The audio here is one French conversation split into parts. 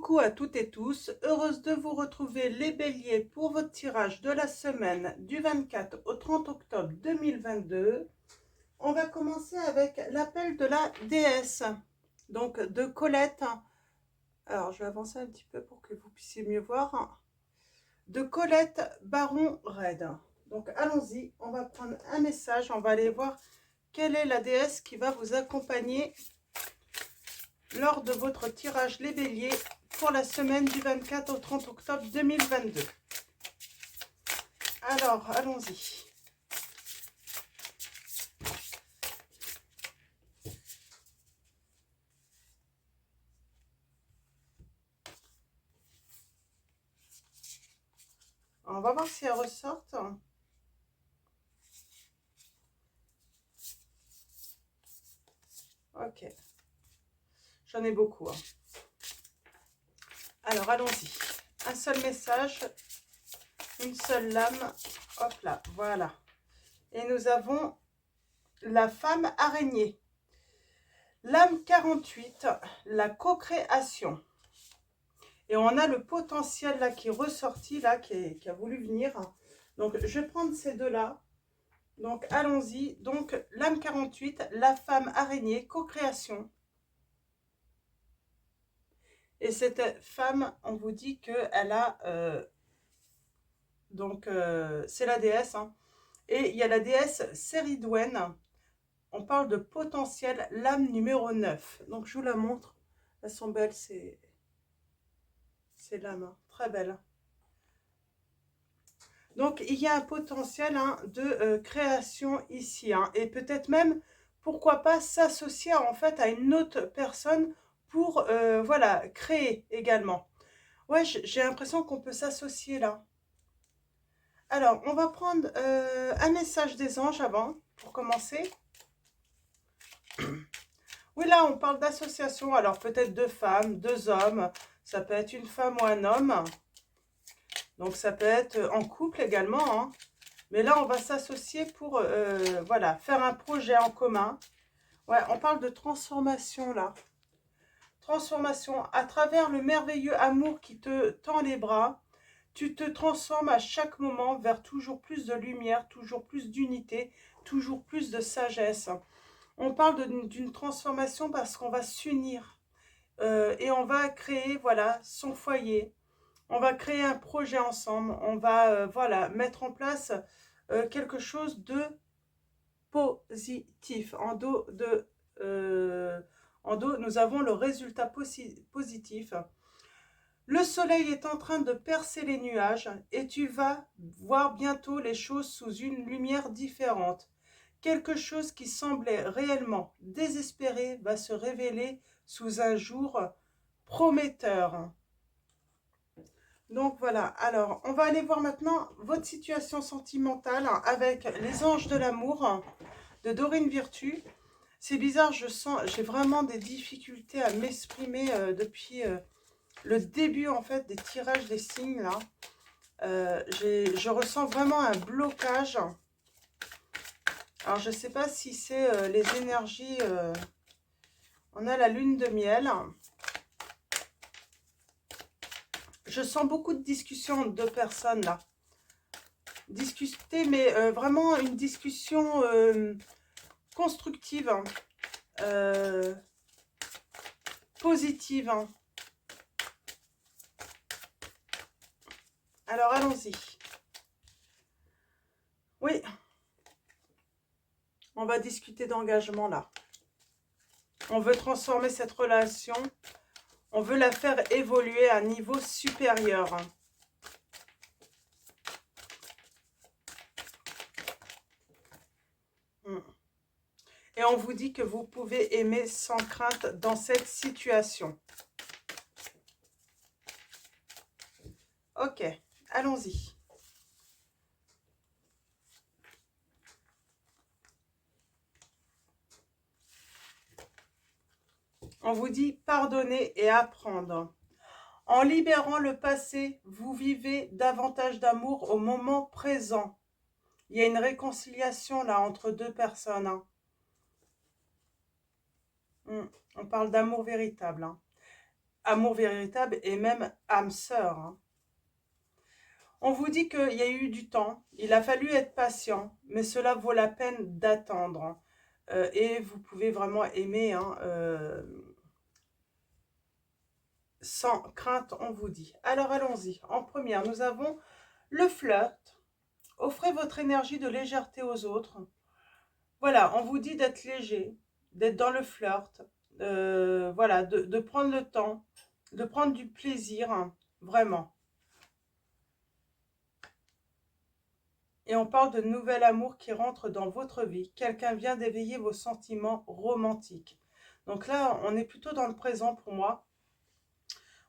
Coucou à toutes et tous, heureuse de vous retrouver les béliers pour votre tirage de la semaine du 24 au 30 octobre 2022. On va commencer avec l'appel de la déesse, donc de Colette. Alors je vais avancer un petit peu pour que vous puissiez mieux voir. De Colette Baron Red. Donc allons-y, on va prendre un message, on va aller voir quelle est la déesse qui va vous accompagner lors de votre tirage les béliers pour la semaine du 24 au 30 octobre 2022. Alors, allons-y. On va voir si elles ressortent. Ok. J'en ai beaucoup. Alors, allons-y. Un seul message, une seule lame. Hop là, voilà. Et nous avons la femme araignée. Lame 48, la co-création. Et on a le potentiel là qui est ressorti, là, qui a voulu venir. Donc, je vais prendre ces deux-là. Donc, allons-y. Donc, lame 48, la femme araignée, co-création. Et cette femme, on vous dit qu'elle a... c'est la déesse. Hein. Et il y a la déesse Céridwen. On parle de potentiel, lame numéro 9. Donc, je vous la montre. Elles sont belles, ces lames. Hein. Très belles. Donc, il y a un potentiel de création ici. Hein, et peut-être même, pourquoi pas, s'associer en fait à une autre personne pour voilà, créer également. Ouais, j'ai l'impression qu'on peut s'associer là. Alors, on va prendre un message des anges avant, pour commencer. Oui, là, on parle d'association. Alors, peut-être deux femmes, deux hommes. Ça peut être une femme ou un homme. Donc, ça peut être en couple également. Hein. Mais là, on va s'associer pour voilà, faire un projet en commun. Ouais, on parle de transformation là. Transformation à travers le merveilleux amour qui te tend les bras. Tu te transformes à chaque moment vers toujours plus de lumière, toujours plus d'unité, toujours plus de sagesse. On parle d'une transformation parce qu'on va s'unir et on va créer voilà, son foyer. On va créer un projet ensemble. On va voilà, mettre en place quelque chose de positif. En dos, nous avons le résultat positif. Le soleil est en train de percer les nuages et tu vas voir bientôt les choses sous une lumière différente. Quelque chose qui semblait réellement désespéré va se révéler sous un jour prometteur. Donc voilà, alors on va aller voir maintenant votre situation sentimentale avec les anges de l'amour de Dorine Virtue. C'est bizarre, j'ai vraiment des difficultés à m'exprimer depuis le début en fait des tirages des signes là. Je ressens vraiment un blocage. Alors je ne sais pas si c'est les énergies. On a la lune de miel. Je sens beaucoup de discussions de personnes là. Discuter, mais vraiment une discussion constructive, positive. Alors allons-y. Oui, on va discuter d'engagement là. On veut transformer cette relation. On veut la faire évoluer à un niveau supérieur. Et on vous dit que vous pouvez aimer sans crainte dans cette situation. Ok, allons-y. On vous dit pardonner et apprendre. En libérant le passé, vous vivez davantage d'amour au moment présent. Il y a une réconciliation là entre deux personnes. Hein. On parle d'amour véritable. Hein. amour véritable et même âme sœur, hein. On vous dit qu'il y a eu du temps, il a fallu être patient, mais cela vaut la peine d'attendre, hein. Et vous pouvez vraiment aimer, hein, sans crainte, on vous dit. Alors allons-y. En première, nous avons le flirt. Offrez votre énergie de légèreté aux autres. Voilà, on vous dit d'être léger, d'être dans le flirt, voilà, de prendre le temps, de prendre du plaisir, hein, vraiment. Et on parle de nouvel amour qui rentre dans votre vie. Quelqu'un vient d'éveiller vos sentiments romantiques. Donc là, on est plutôt dans le présent pour moi.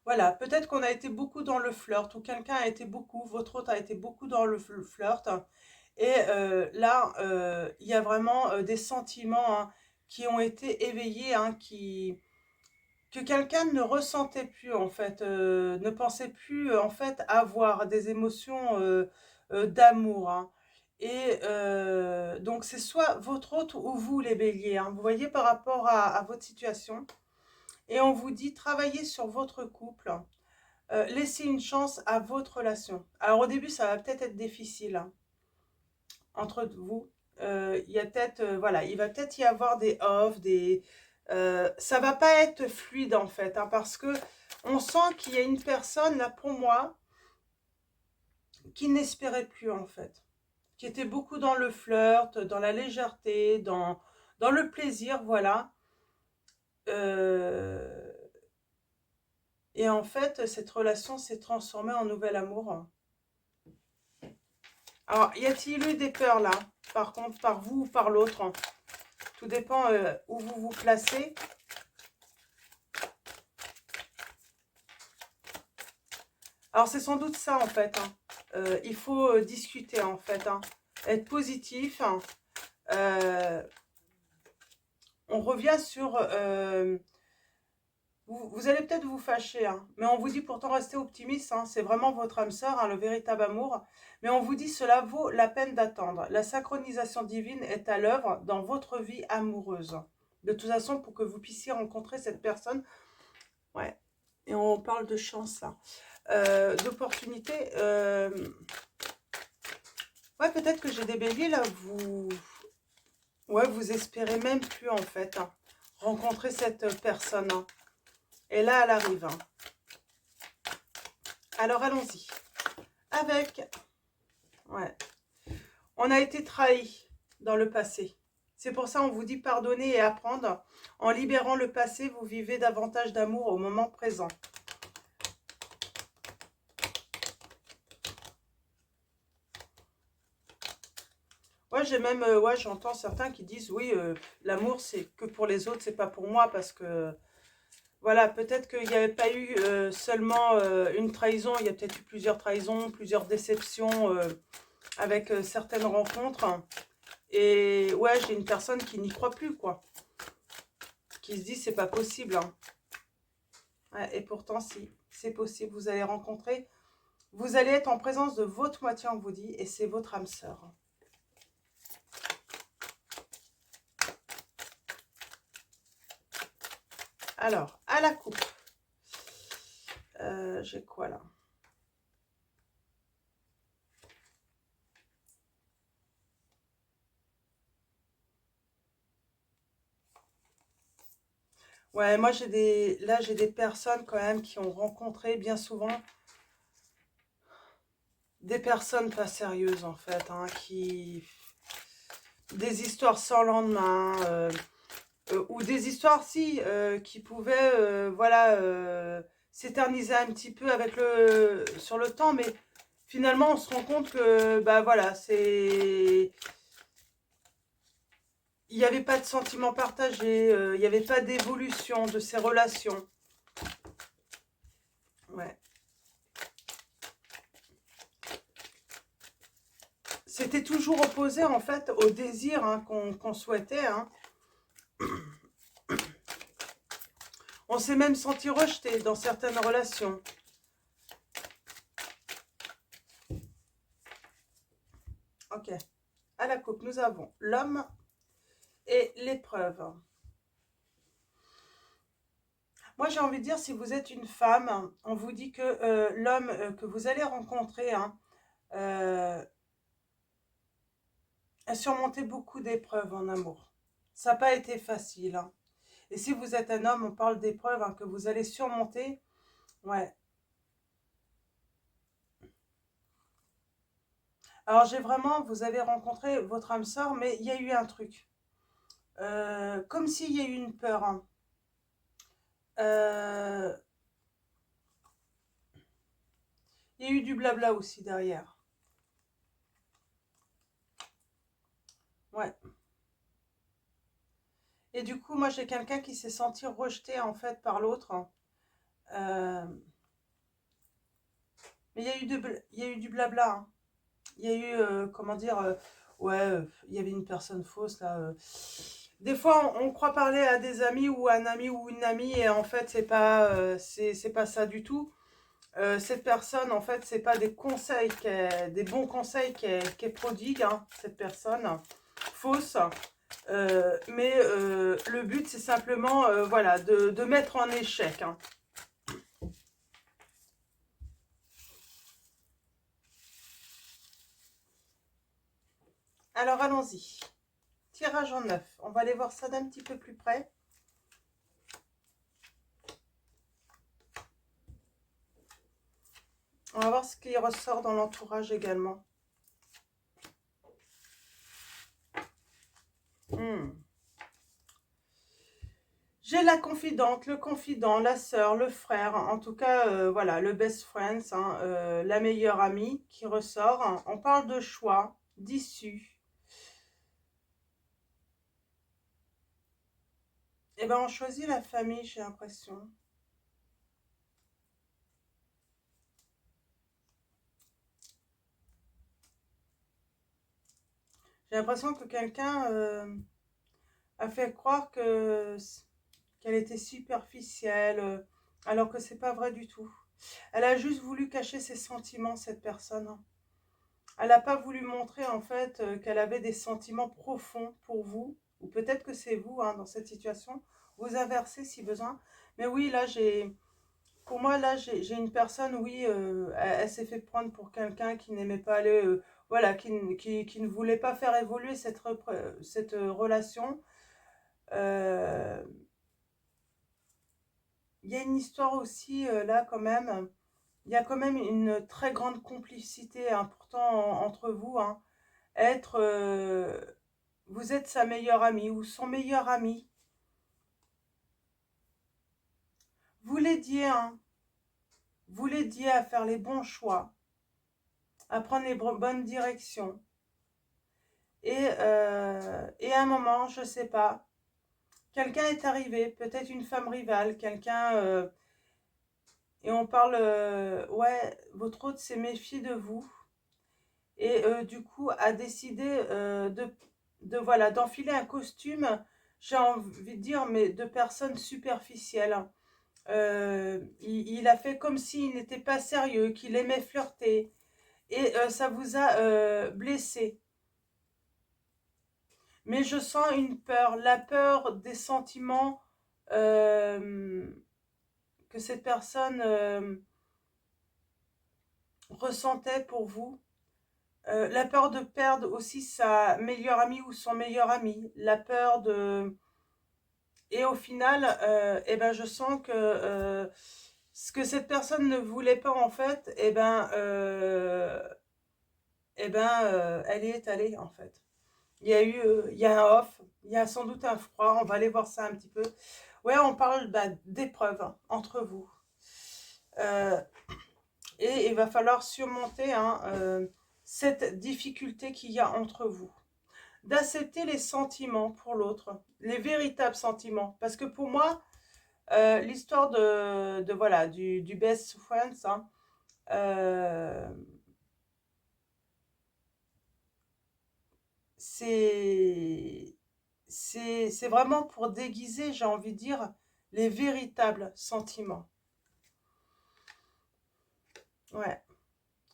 Voilà, peut-être qu'on a été beaucoup dans le flirt, ou quelqu'un a été beaucoup, votre autre a été beaucoup dans le flirt. Et là, il y a vraiment des sentiments, hein, qui ont été éveillés, hein, que quelqu'un ne ressentait plus, en fait, ne pensait plus, en fait, avoir des émotions d'amour, hein. Et donc, c'est soit votre autre ou vous, les béliers, hein, vous voyez, par rapport à votre situation. Et on vous dit, travaillez sur votre couple, laissez une chance à votre relation. Alors, au début, ça va peut-être être difficile, hein, entre vous. Il y a peut-être, voilà, il va peut-être y avoir des off, ça va pas être fluide en fait, hein, parce que on sent qu'il y a une personne là pour moi qui n'espérait plus en fait, qui était beaucoup dans le flirt, dans la légèreté, dans le plaisir, voilà. Euh, et en fait, cette relation s'est transformée en nouvel amour. Alors, y a-t-il eu des peurs là, par contre, par vous ou par l'autre? Tout dépend où vous vous placez. Alors, c'est sans doute ça, en fait, hein. Il faut discuter, en fait, hein. Être positif, hein. On revient sur... vous allez peut-être vous fâcher, hein, mais on vous dit pourtant rester optimiste, hein, c'est vraiment votre âme sœur, hein, le véritable amour. Mais on vous dit cela vaut la peine d'attendre. La synchronisation divine est à l'œuvre dans votre vie amoureuse. De toute façon, pour que vous puissiez rencontrer cette personne, ouais. Et on parle de chance, là. D'opportunité. Ouais, peut-être que j'ai des béliers, là, ouais, vous espérez même plus, en fait, hein, rencontrer cette personne, hein. Et là, elle arrive, hein. Alors, allons-y. Avec... Ouais. On a été trahi dans le passé. C'est pour ça on vous dit pardonner et apprendre. En libérant le passé, vous vivez davantage d'amour au moment présent. Ouais, j'ai même, ouais, j'entends certains qui disent, oui, l'amour c'est que pour les autres, c'est pas pour moi, parce que, voilà, peut-être qu'il n'y avait pas eu seulement une trahison, il y a peut-être eu plusieurs trahisons, plusieurs déceptions avec certaines rencontres. Et ouais, j'ai une personne qui n'y croit plus, quoi. Qui se dit, c'est pas possible, hein. Ouais, et pourtant, si, c'est possible, vous allez rencontrer, vous allez être en présence de votre moitié, on vous dit, et c'est votre âme sœur. Alors, à la coupe, j'ai quoi là? Ouais, moi là j'ai des personnes quand même qui ont rencontré bien souvent des personnes pas sérieuses en fait, hein, des histoires sans lendemain, ou des histoires si qui pouvaient voilà, s'éterniser un petit peu avec sur le temps, mais finalement on se rend compte que bah voilà, il n'y avait pas de sentiments partagés, il n'y avait pas d'évolution de ces relations. Ouais. C'était toujours opposé en fait au désir, hein, qu'on souhaitait, hein. On s'est même senti rejeté dans certaines relations. Ok. À la coupe, nous avons l'homme et l'épreuve. Moi, j'ai envie de dire, si vous êtes une femme, on vous dit que l'homme que vous allez rencontrer hein, euh, a surmonté beaucoup d'épreuves en amour. Ça n'a pas été facile. Hein. Et si vous êtes un homme, on parle d'épreuves hein, que vous allez surmonter. Ouais. Alors, j'ai vraiment, vous avez rencontré votre âme sœur, mais il y a eu un truc. Comme s'il y a eu une peur. Hein. Euh, il y a eu du blabla aussi derrière. Ouais. Et du coup, moi, j'ai quelqu'un qui s'est senti rejeté, en fait, par l'autre. Euh, mais il y a eu du blabla. Hein. Il y a eu, comment dire, ouais, il y avait une personne fausse, là. Des fois, on croit parler à des amis ou à un ami ou une amie, et en fait, c'est pas ça du tout. Cette personne, en fait, c'est pas des conseils, des bons conseils qu'elle prodigue, hein, cette personne fausse. Mais le but, c'est simplement, voilà, de mettre en échec. Hein. Alors, allons-y. Tirage en neuf. On va aller voir ça d'un petit peu plus près. On va voir ce qui ressort dans l'entourage également. Hmm. J'ai la confidente, le confident, la sœur, le frère, en tout cas, voilà, le best friend, hein, la meilleure amie qui ressort. On parle de choix, d'issue. Eh ben, on choisit la famille, j'ai l'impression. J'ai l'impression que quelqu'un a fait croire que qu'elle était superficielle, alors que c'est pas vrai du tout. Elle a juste voulu cacher ses sentiments, cette personne. Hein. Elle n'a pas voulu montrer en fait qu'elle avait des sentiments profonds pour vous, ou peut-être que c'est vous hein, dans cette situation, vous inversez si besoin. Mais oui, là pour moi là j'ai une personne, oui, elle s'est fait prendre pour quelqu'un qui n'aimait pas aller, voilà, qui ne voulait pas faire évoluer cette relation. Euh, Il y a une histoire aussi là quand même. Il y a quand même une très grande complicité hein, pourtant entre vous. Hein. Être, vous êtes sa meilleure amie ou son meilleur ami. Vous l'aidiez, hein, vous l'aidiez à faire les bons choix, à prendre les bonnes directions. Et à un moment, je ne sais pas, quelqu'un est arrivé, peut-être une femme rivale, quelqu'un, et on parle, ouais, votre hôte s'est méfié de vous. Et du coup a décidé voilà, d'enfiler un costume, j'ai envie de dire, mais de personne superficielle. Il a fait comme s'il n'était pas sérieux, qu'il aimait flirter. Et ça vous a blessé. Mais je sens une peur, la peur des sentiments euh, que cette personne ressentait pour vous. La peur de perdre aussi sa meilleure amie ou son meilleur ami. La peur de... Et au final, eh ben, je sens que ce que cette personne ne voulait pas en fait, elle y est allée en fait. Il y a un off, il y a sans doute un froid, on va aller voir ça un petit peu. Ouais, on parle bah, d'épreuves hein, entre vous. Euh, et il va falloir surmonter hein, cette difficulté qu'il y a entre vous. D'accepter les sentiments pour l'autre, les véritables sentiments. Parce que pour moi, l'histoire voilà, du best friends, hein, euh, c'est c'est vraiment pour déguiser, j'ai envie de dire, les véritables sentiments. Ouais.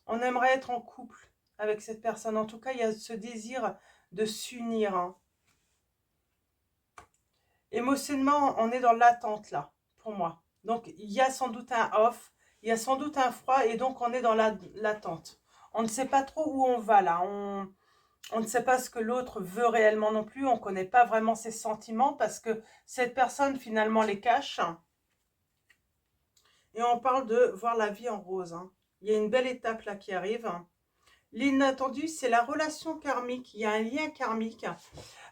On aimerait être en couple avec cette personne. En tout cas, il y a ce désir de s'unir. Hein. Émotionnellement, on est dans l'attente là, pour moi. Donc, il y a sans doute un off, il y a sans doute un froid, et donc on est dans l'attente. On ne sait pas trop où on va là. On ne sait pas ce que l'autre veut réellement non plus. On ne connaît pas vraiment ses sentiments parce que cette personne finalement les cache. Et on parle de voir la vie en rose, hein. Il y a une belle étape là qui arrive. L'inattendu, c'est la relation karmique. Il y a un lien karmique.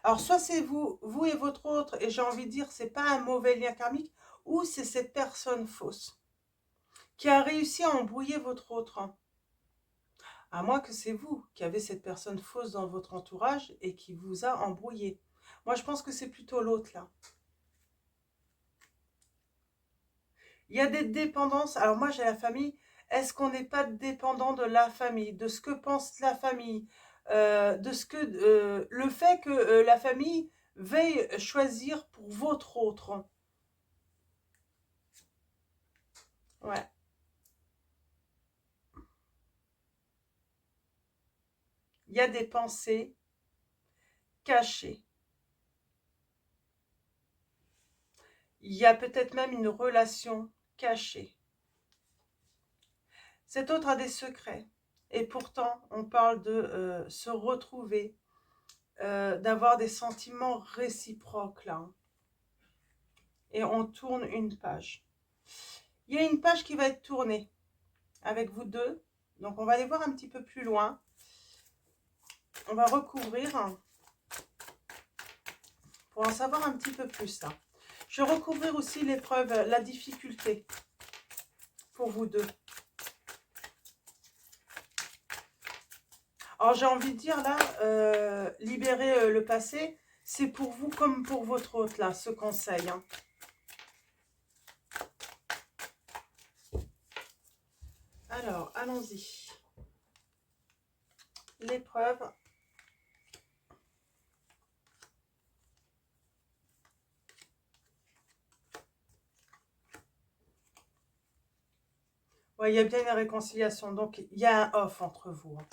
Alors, soit c'est vous et votre autre, et j'ai envie de dire, c'est pas un mauvais lien karmique, ou c'est cette personne fausse qui a réussi à embrouiller votre autre. À moins que c'est vous qui avez cette personne fausse dans votre entourage et qui vous a embrouillé. Moi, je pense que c'est plutôt l'autre là. Il y a des dépendances. Alors moi, j'ai la famille. Est-ce qu'on n'est pas dépendant de la famille, de ce que pense la famille, de ce que le fait que la famille veuille choisir pour votre autre. Ouais. Il y a des pensées cachées. Il y a peut-être même une relation cachée. Cet autre a des secrets. Et pourtant, on parle de se retrouver, d'avoir des sentiments réciproques là. Et on tourne une page. Il y a une page qui va être tournée avec vous deux. Donc, on va aller voir un petit peu plus loin. On va recouvrir pour en savoir un petit peu plus là. Je vais recouvrir aussi l'épreuve, la difficulté pour vous deux. Alors, j'ai envie de dire là, libérer le passé, c'est pour vous comme pour votre autre là, ce conseil, hein. Alors, allons-y. L'épreuve. Ouais, il y a bien une réconciliation. Donc, il y a un off entre vous, hein.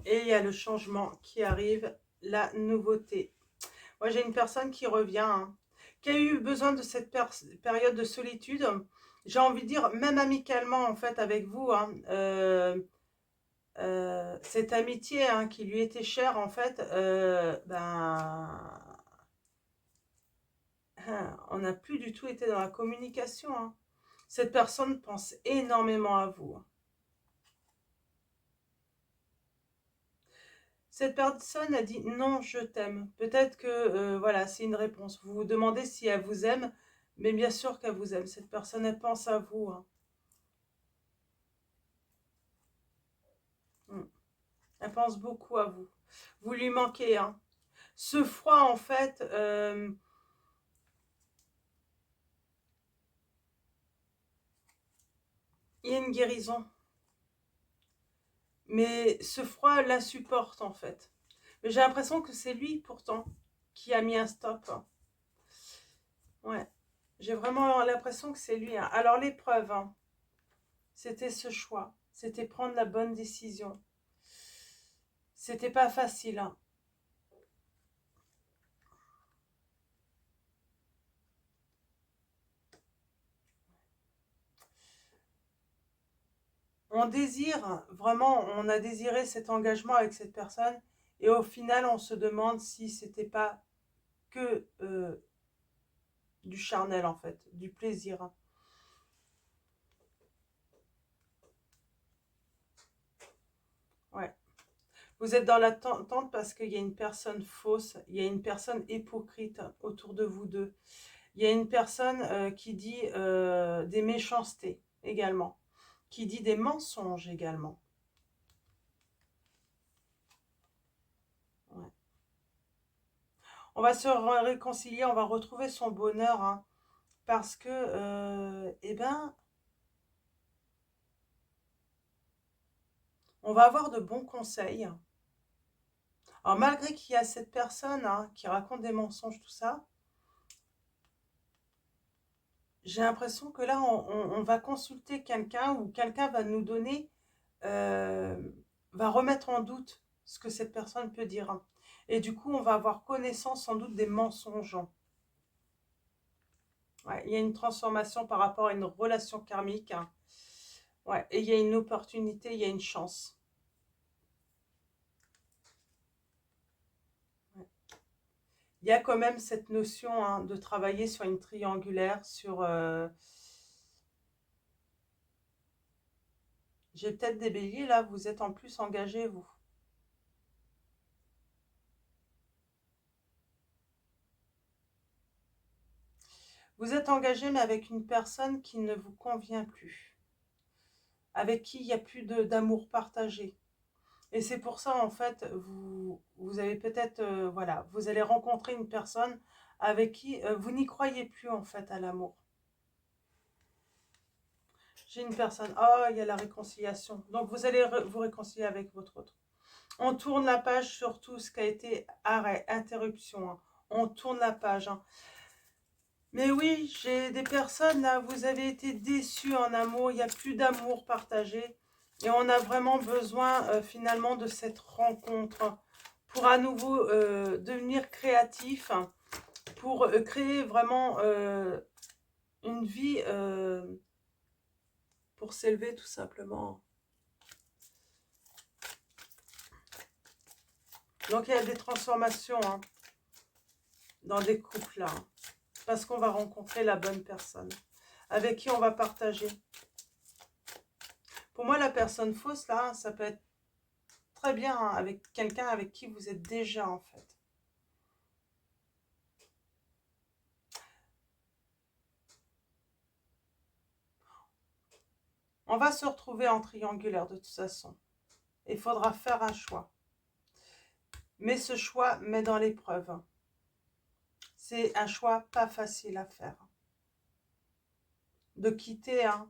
Et il y a le changement qui arrive, la nouveauté. Moi, j'ai une personne qui revient, hein, qui a eu besoin de cette période de solitude. J'ai envie de dire, même amicalement, en fait, avec vous, hein, cette amitié hein, qui lui était chère, en fait, on n'a plus du tout été dans la communication, hein. Cette personne pense énormément à vous, hein. Cette personne a dit non, je t'aime. Peut-être que voilà, c'est une réponse. Vous vous demandez si elle vous aime, mais bien sûr qu'elle vous aime. Cette personne, elle pense à vous, hein. Mm. Elle pense beaucoup à vous. Vous lui manquez, hein. Ce froid, en fait, il y a une guérison. Mais ce froid la supporte, en fait. Mais j'ai l'impression que c'est lui, pourtant, qui a mis un stop, hein. Ouais. J'ai vraiment l'impression que c'est lui, hein. Alors, l'épreuve, hein, c'était ce choix. C'était prendre la bonne décision. C'était pas facile, hein. On désire, vraiment, on a désiré cet engagement avec cette personne. Et au final, on se demande si c'était pas que du charnel, en fait, du plaisir. Ouais. Vous êtes dans l'attente parce qu'il y a une personne fausse, il y a une personne hypocrite autour de vous deux. Il y a une personne qui dit des méchancetés également, qui dit des mensonges également. Ouais. On va se réconcilier, on va retrouver son bonheur, hein, parce que, eh ben, on va avoir de bons conseils. Alors malgré qu'il y a cette personne hein, qui raconte des mensonges, tout ça, j'ai l'impression que là, on va consulter quelqu'un ou quelqu'un va nous donner, va remettre en doute ce que cette personne peut dire. Et du coup, on va avoir connaissance sans doute des mensonges. Ouais, il y a une transformation par rapport à une relation karmique. Ouais, et il y a une opportunité, il y a une chance. Ouais. Il y a quand même cette notion de travailler sur une triangulaire, sur... J'ai peut-être des béliers là, vous êtes en plus engagés, vous. Vous êtes engagé, mais avec une personne qui ne vous convient plus, avec qui il n'y a plus d'amour partagé. Et c'est pour ça, en fait, vous avez peut-être, voilà, vous allez rencontrer une personne avec qui vous n'y croyez plus, en fait, à l'amour. J'ai une personne, oh, il y a la réconciliation. Donc, vous allez vous réconcilier avec votre autre. On tourne la page sur tout ce qui a été arrêt, interruption. Hein. On tourne la page. Hein. Mais oui, j'ai des personnes, là, vous avez été déçus en amour, il n'y a plus d'amour partagé. Et on a vraiment besoin, finalement, de cette rencontre pour à nouveau devenir créatif, hein, pour créer vraiment une vie pour s'élever, tout simplement. Donc, il y a des transformations hein, dans des couples, là. Hein, parce qu'on va rencontrer la bonne personne, avec qui on va partager. Pour moi, la personne fausse, là, ça peut être très bien hein, avec quelqu'un avec qui vous êtes déjà, en fait. On va se retrouver en triangulaire, de toute façon. Il faudra faire un choix. Mais ce choix met dans l'épreuve. C'est un choix pas facile à faire. De quitter hein,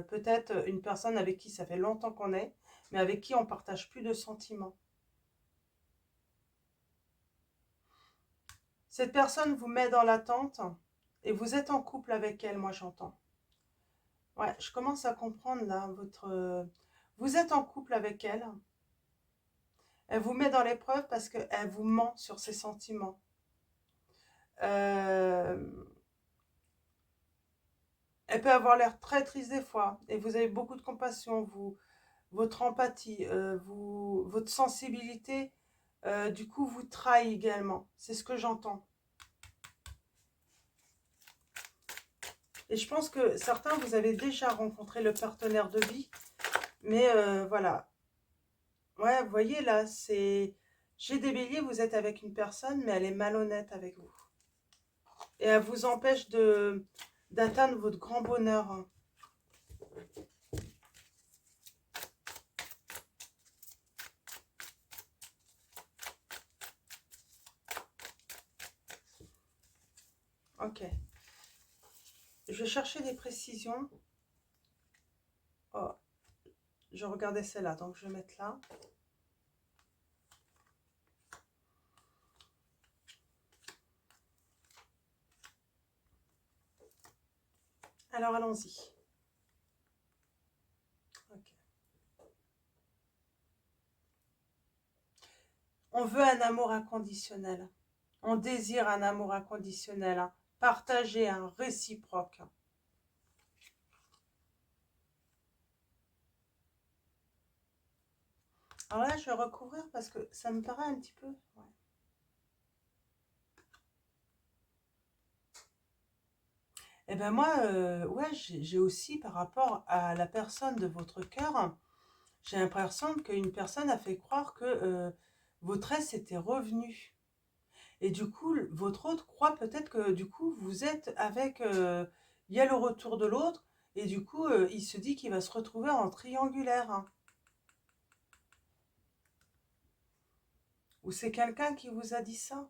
peut-être une personne avec qui ça fait longtemps qu'on est, mais avec qui on ne partage plus de sentiments. Cette personne vous met dans l'attente et vous êtes en couple avec elle, moi j'entends. Ouais, je commence à comprendre là votre... Vous êtes en couple avec elle. Elle vous met dans l'épreuve parce qu'elle vous ment sur ses sentiments. Elle peut avoir l'air très triste des fois et vous avez beaucoup de compassion, votre empathie, votre sensibilité, du coup, vous trahit également. C'est ce que j'entends. Et je pense que certains, vous avez déjà rencontré le partenaire de vie. Mais voilà. Ouais, vous voyez là, c'est... J'ai des béliers, vous êtes avec une personne, mais elle est malhonnête avec vous. Et elle vous empêche d'atteindre votre grand bonheur. Hein. Ok. Je vais chercher des précisions. Oh, je regardais celle-là, donc je vais mettre là. Alors, allons-y. Ok. On veut un amour inconditionnel. On désire un amour inconditionnel. Hein. Partager, un réciproque. Alors là, je vais recouvrir parce que ça me paraît un petit peu... Ouais. Eh ben moi, ouais, j'ai aussi par rapport à la personne de votre cœur, j'ai l'impression qu'une personne a fait croire que votre ex était revenu. Et du coup, votre autre croit peut-être que du coup, vous êtes avec... il y a le retour de l'autre, et du coup, il se dit qu'il va se retrouver en triangulaire. Hein. Ou c'est quelqu'un qui vous a dit ça.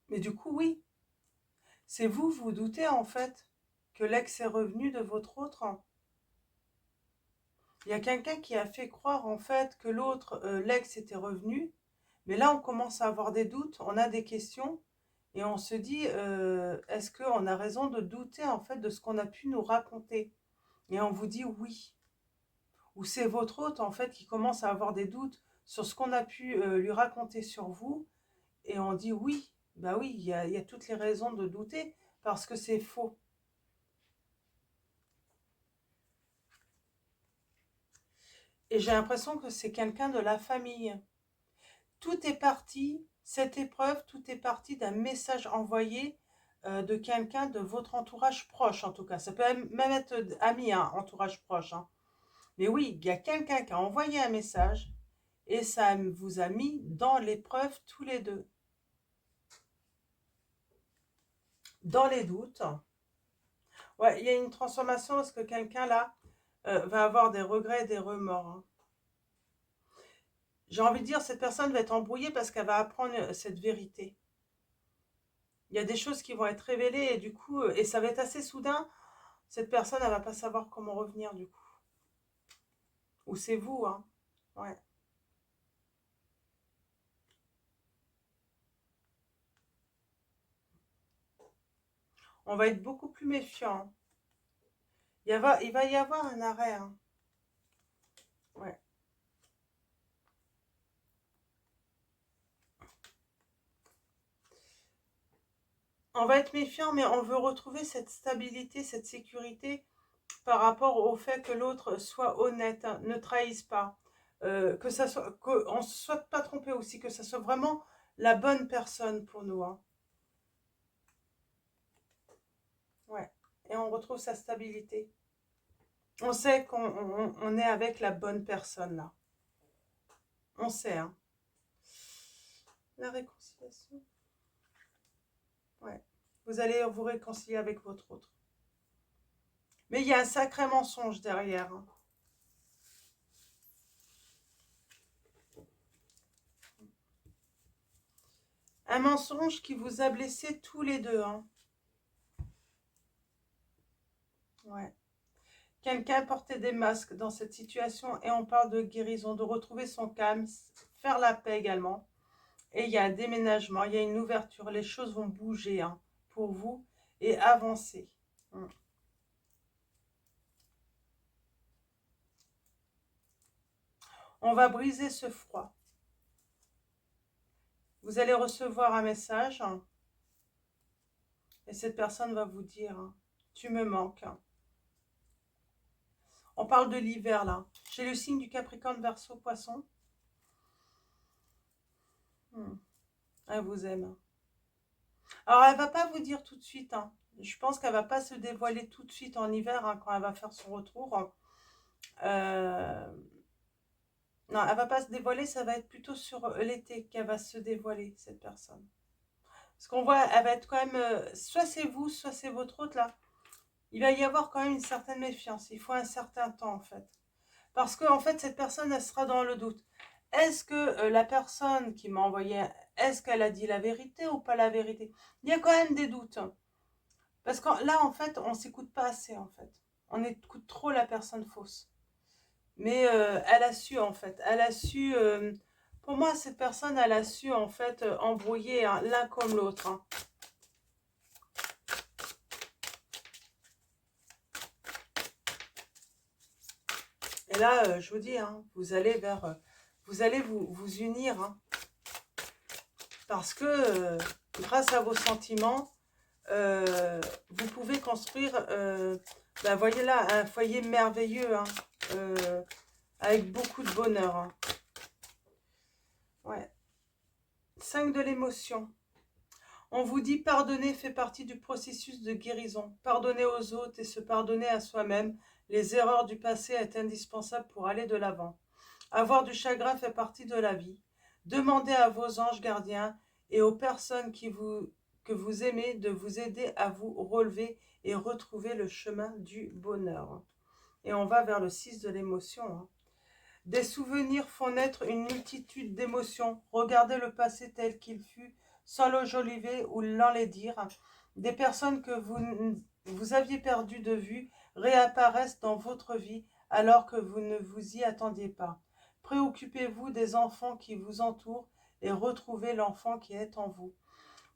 Mais du coup, oui. C'est vous, vous doutez en fait que l'ex est revenu de votre autre. Il y a quelqu'un qui a fait croire en fait que l'autre, l'ex était revenu. Mais là, on commence à avoir des doutes, on a des questions. Et on se dit, est-ce qu'on a raison de douter en fait de ce qu'on a pu nous raconter? Et on vous dit oui. Ou c'est votre hôte, en fait, qui commence à avoir des doutes sur ce qu'on a pu lui raconter sur vous. Et on dit oui. Bah oui, il y a toutes les raisons de douter parce que c'est faux. Et j'ai l'impression que c'est quelqu'un de la famille. Tout est parti, cette épreuve, tout est parti d'un message envoyé de quelqu'un de votre entourage proche, en tout cas. Ça peut même être ami, hein, entourage proche. Hein. Mais oui, il y a quelqu'un qui a envoyé un message et ça vous a mis dans l'épreuve tous les deux. Dans les doutes. Ouais, il y a une transformation parce que quelqu'un là va avoir des regrets et des remords. Hein. J'ai envie de dire, cette personne va être embrouillée parce qu'elle va apprendre cette vérité. Il y a des choses qui vont être révélées et du coup, et ça va être assez soudain, cette personne, elle va pas savoir comment revenir du coup. Ou c'est vous, hein. Ouais. On va être beaucoup plus méfiant. Il va y avoir un arrêt, hein. Ouais. On va être méfiant, mais on veut retrouver cette stabilité, cette sécurité par rapport au fait que l'autre soit honnête, hein, ne trahisse pas, que ça soit, qu'on ne soit pas trompé aussi, que ça soit vraiment la bonne personne pour nous. Hein. Ouais. Et on retrouve sa stabilité. On sait qu'on est avec la bonne personne là. On sait, hein. La réconciliation. Ouais. Vous allez vous réconcilier avec votre autre. Mais il y a un sacré mensonge derrière. Hein. Un mensonge qui vous a blessé tous les deux. Hein. Ouais. Quelqu'un portait des masques dans cette situation et on parle de guérison, de retrouver son calme, faire la paix également. Et il y a un déménagement, il y a une ouverture, les choses vont bouger hein, pour vous et avancer. On va briser ce froid. Vous allez recevoir un message hein, et cette personne va vous dire hein, tu me manques. Hein. On parle de l'hiver là. J'ai le signe du Capricorne, Verseau, Poisson. Elle vous aime. Alors elle va pas vous dire tout de suite. Hein. Je pense qu'elle va pas se dévoiler tout de suite en hiver hein, quand elle va faire son retour. Non, elle va pas se dévoiler, ça va être plutôt sur l'été qu'elle va se dévoiler, cette personne. Parce qu'on voit, elle va être quand même, soit c'est vous, soit c'est votre autre là. Il va y avoir quand même une certaine méfiance. Il faut un certain temps en fait. Parce que en fait, cette personne, elle sera dans le doute. Est-ce que la personne qui m'a envoyé, est-ce qu'elle a dit la vérité ou pas la vérité? Il y a quand même des doutes. Parce que là, en fait, on s'écoute pas assez en fait. On écoute trop la personne fausse. Mais elle a su en fait, elle a su, pour moi cette personne elle a su en fait embrouiller hein, l'un comme l'autre. Hein. Et là je vous dis, hein, vous allez vers, vous allez vous unir. Hein, parce que grâce à vos sentiments, vous pouvez construire, ben, voyez là, un foyer merveilleux, hein, avec beaucoup de bonheur. Hein. Ouais. 5 de l'émotion. On vous dit pardonner fait partie du processus de guérison. Pardonner aux autres et se pardonner à soi-même. Les erreurs du passé est indispensable pour aller de l'avant. Avoir du chagrin fait partie de la vie. Demandez à vos anges gardiens et aux personnes que vous aimez de vous aider à vous relever et retrouver le chemin du bonheur. Et on va vers le 6 de l'émotion. Des souvenirs font naître une multitude d'émotions. Regardez le passé tel qu'il fut, sans l'enjoliver ou l'enlaidir. Des personnes que vous aviez perdues de vue réapparaissent dans votre vie alors que vous ne vous y attendiez pas. Préoccupez-vous des enfants qui vous entourent et retrouvez l'enfant qui est en vous.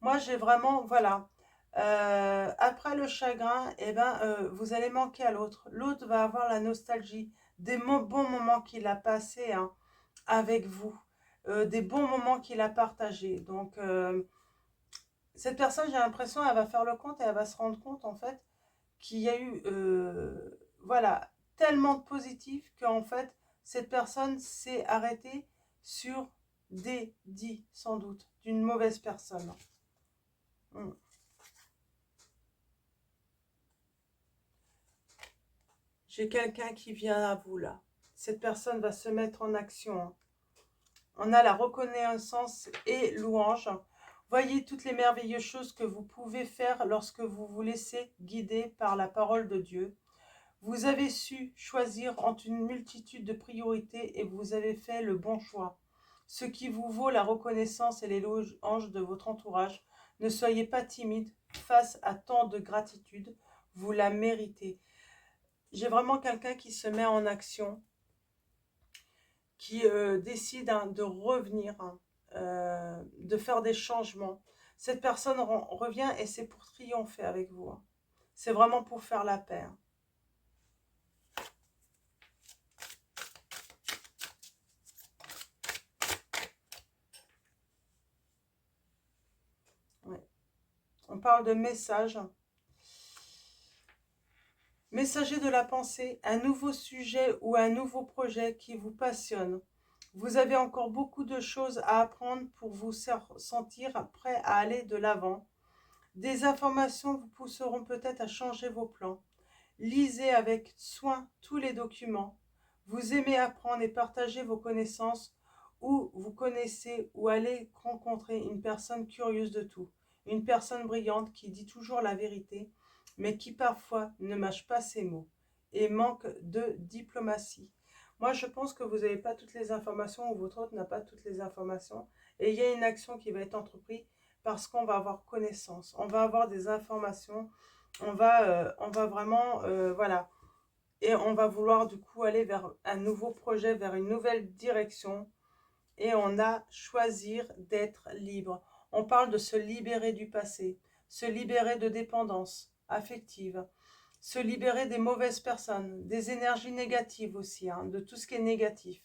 Moi, j'ai vraiment, voilà, Après le chagrin, eh ben, vous allez manquer à l'autre. L'autre va avoir la nostalgie des bons moments qu'il a passés hein, avec vous, des bons moments qu'il a partagés. Donc, cette personne, j'ai l'impression, elle va faire le compte et elle va se rendre compte, en fait, qu'il y a eu, voilà, tellement de positifs qu'en fait, cette personne s'est arrêtée sur des dits, sans doute, d'une mauvaise personne. Hmm. J'ai quelqu'un qui vient à vous, là. Cette personne va se mettre en action. Hein. On a la reconnaissance et louange. Voyez toutes les merveilleuses choses que vous pouvez faire lorsque vous vous laissez guider par la parole de Dieu. Vous avez su choisir entre une multitude de priorités et vous avez fait le bon choix. Ce qui vous vaut la reconnaissance et les louanges de votre entourage. Ne soyez pas timide face à tant de gratitude. Vous la méritez. J'ai vraiment quelqu'un qui se met en action, qui décide hein, de revenir, hein, de faire des changements. Cette personne revient et c'est pour triompher avec vous. Hein. C'est vraiment pour faire la paix. Hein. Ouais. On parle de message. Messager de la pensée, un nouveau sujet ou un nouveau projet qui vous passionne. Vous avez encore beaucoup de choses à apprendre pour vous sentir prêt à aller de l'avant. Des informations vous pousseront peut-être à changer vos plans. Lisez avec soin tous les documents. Vous aimez apprendre et partager vos connaissances ou vous connaissez ou allez rencontrer une personne curieuse de tout. Une personne brillante qui dit toujours la vérité, mais qui parfois ne mâche pas ses mots et manque de diplomatie. Moi, je pense que vous n'avez pas toutes les informations ou votre hôte n'a pas toutes les informations et il y a une action qui va être entreprise parce qu'on va avoir connaissance, on va avoir des informations, on va vraiment, voilà, et on va vouloir du coup aller vers un nouveau projet, vers une nouvelle direction, et on a choisir d'être libre. On parle de se libérer du passé, se libérer de dépendance affective, se libérer des mauvaises personnes, des énergies négatives aussi, hein, de tout ce qui est négatif.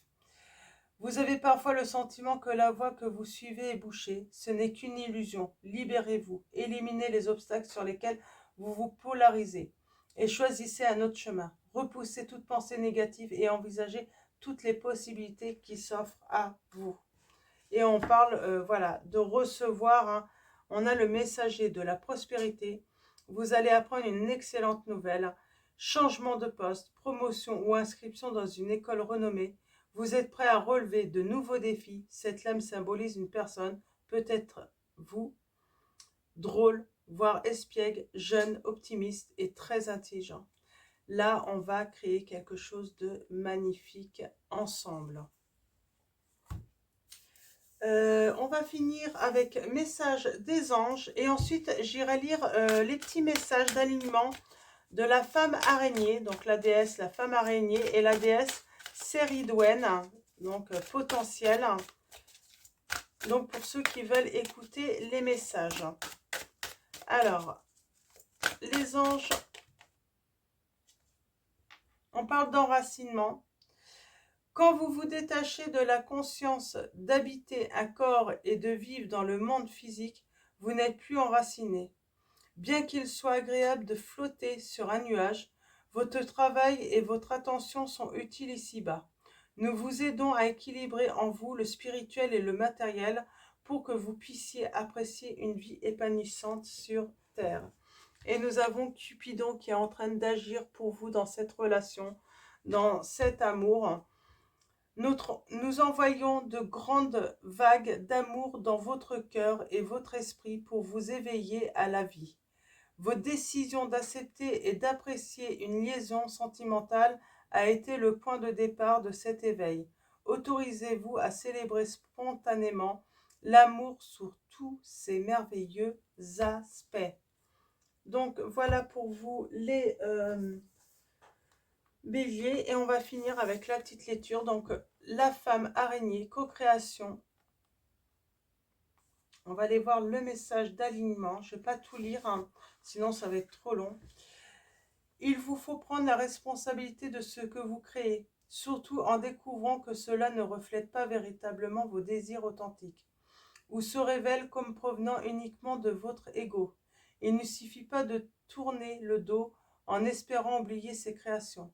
Vous avez parfois le sentiment que la voie que vous suivez est bouchée. Ce n'est qu'une illusion. Libérez-vous. Éliminez les obstacles sur lesquels vous vous polarisez. Et choisissez un autre chemin. Repoussez toute pensée négative et envisagez toutes les possibilités qui s'offrent à vous. Et on parle voilà, de recevoir. Hein. On a le messager de la prospérité. Vous allez apprendre une excellente nouvelle. Changement de poste, promotion ou inscription dans une école renommée. Vous êtes prêt à relever de nouveaux défis. Cette lame symbolise une personne, peut-être vous, drôle, voire espiègle, jeune, optimiste et très intelligent. Là, on va créer quelque chose de magnifique ensemble. On va finir avec message des anges et ensuite j'irai lire les petits messages d'alignement de la femme araignée, donc la déesse, la femme araignée et la déesse Céridwen, donc potentiel. Donc pour ceux qui veulent écouter les messages. Alors, les anges, on parle d'enracinement. Quand vous vous détachez de la conscience d'habiter un corps et de vivre dans le monde physique, vous n'êtes plus enraciné. Bien qu'il soit agréable de flotter sur un nuage, votre travail et votre attention sont utiles ici-bas. Nous vous aidons à équilibrer en vous le spirituel et le matériel pour que vous puissiez apprécier une vie épanouissante sur Terre. Et nous avons Cupidon qui est en train d'agir pour vous dans cette relation, dans cet amour. Nous envoyons de grandes vagues d'amour dans votre cœur et votre esprit pour vous éveiller à la vie. Votre décision d'accepter et d'apprécier une liaison sentimentale a été le point de départ de cet éveil. Autorisez-vous à célébrer spontanément l'amour sous tous ses merveilleux aspects. Donc voilà pour vous les béliers et on va finir avec la petite lecture. Donc la femme araignée, co-création. On va aller voir le message d'alignement. Je ne vais pas tout lire, hein, sinon ça va être trop long. Il vous faut prendre la responsabilité de ce que vous créez, surtout en découvrant que cela ne reflète pas véritablement vos désirs authentiques, ou se révèle comme provenant uniquement de votre ego. Il ne suffit pas de tourner le dos en espérant oublier ses créations.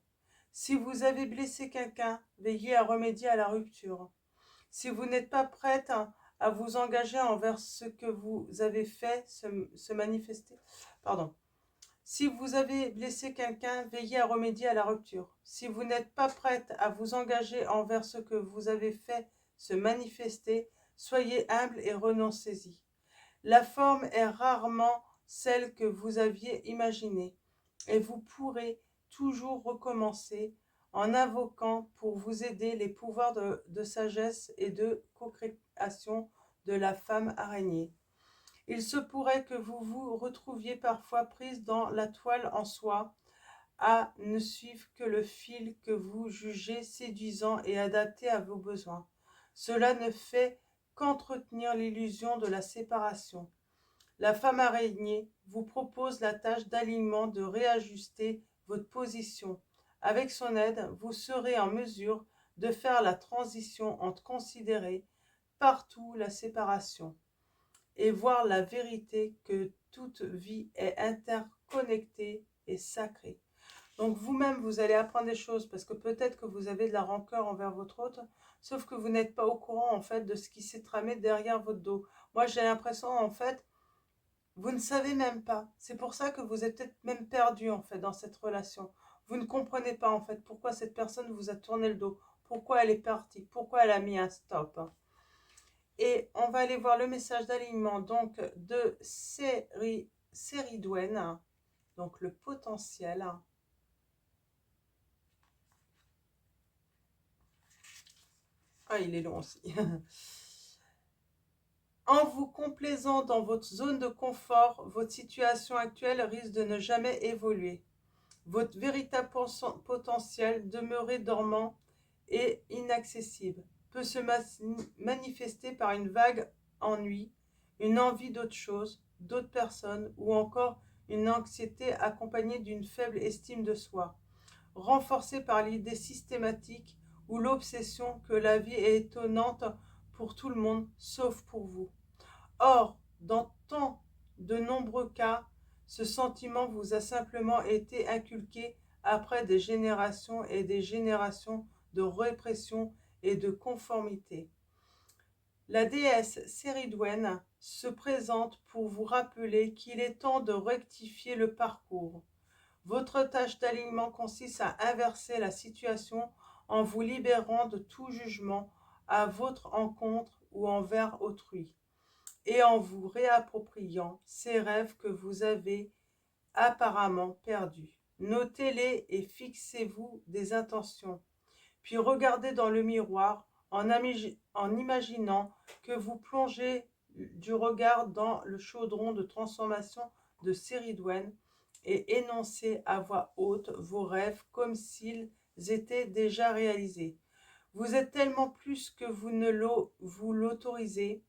Si vous avez blessé quelqu'un, veillez à remédier à la rupture. Si vous n'êtes pas prête à vous engager envers ce que vous avez fait se manifester, pardon. Si vous avez blessé quelqu'un, veillez à remédier à la rupture. Si vous n'êtes pas prête à vous engager envers ce que vous avez fait se manifester, soyez humble et renoncez-y. La forme est rarement celle que vous aviez imaginée, et vous pourrez toujours recommencer en invoquant pour vous aider les pouvoirs de sagesse et de co-création de la femme araignée. Il se pourrait que vous vous retrouviez parfois prise dans la toile en soie, à ne suivre que le fil que vous jugez séduisant et adapté à vos besoins. Cela ne fait qu'entretenir l'illusion de la séparation. La femme araignée vous propose la tâche d'alignement de réajuster votre position. Avec son aide, vous serez en mesure de faire la transition entre considérer partout la séparation et voir la vérité que toute vie est interconnectée et sacrée. Donc vous-même, vous allez apprendre des choses parce que peut-être que vous avez de la rancœur envers votre hôte, sauf que vous n'êtes pas au courant en fait de ce qui s'est tramé derrière votre dos. Moi, j'ai l'impression en fait, vous ne savez même pas. C'est pour ça que vous êtes peut-être même perdu en fait dans cette relation. Vous ne comprenez pas en fait pourquoi cette personne vous a tourné le dos, pourquoi elle est partie, pourquoi elle a mis un stop. Et on va aller voir le message d'alignement donc de Ceridwen, donc le potentiel. Ah, il est long aussi. En vous complaisant dans votre zone de confort, votre situation actuelle risque de ne jamais évoluer. Votre véritable potentiel, demeuré dormant et inaccessible, peut se manifester par une vague ennui, une envie d'autre chose, d'autres personnes ou encore une anxiété accompagnée d'une faible estime de soi, renforcée par l'idée systématique ou l'obsession que la vie est étonnante pour tout le monde sauf pour vous. Or, dans tant de nombreux cas, ce sentiment vous a simplement été inculqué après des générations et des générations de répression et de conformité. La déesse Ceridwen se présente pour vous rappeler qu'il est temps de rectifier le parcours. Votre tâche d'alignement consiste à inverser la situation en vous libérant de tout jugement à votre encontre ou envers autrui, et en vous réappropriant ces rêves que vous avez apparemment perdus. Notez-les et fixez-vous des intentions. Puis regardez dans le miroir en imaginant que vous plongez du regard dans le chaudron de transformation de Ceridwen et énoncez à voix haute vos rêves comme s'ils étaient déjà réalisés. Vous êtes tellement plus que vous ne vous l'autorisez.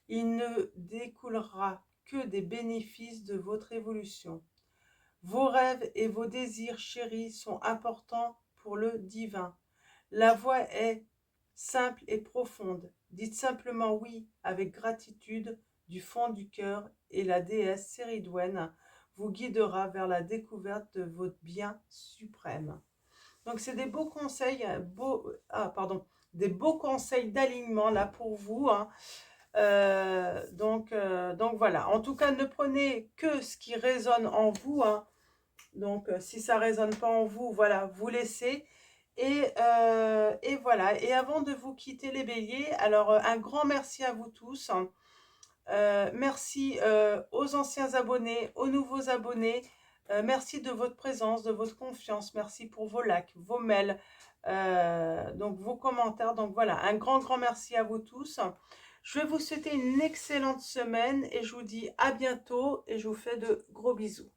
Il ne découlera que des bénéfices de votre évolution. Vos rêves et vos désirs chéris sont importants pour le divin. La voie est simple et profonde. Dites simplement oui avec gratitude du fond du cœur et la déesse Ceridwen vous guidera vers la découverte de votre bien suprême. Donc c'est des beaux conseils, des beaux conseils d'alignement là pour vous, hein. Donc voilà. En tout cas, ne prenez que ce qui résonne en vous, hein. Donc si ça résonne pas en vous, voilà, vous laissez. Et voilà. Et avant de vous quitter les béliers, alors un grand merci à vous tous. Merci aux anciens abonnés, aux nouveaux abonnés. Merci de votre présence, de votre confiance. Merci pour vos likes, vos mails, donc vos commentaires. Donc voilà, un grand merci à vous tous. Je vais vous souhaiter une excellente semaine et je vous dis à bientôt et je vous fais de gros bisous.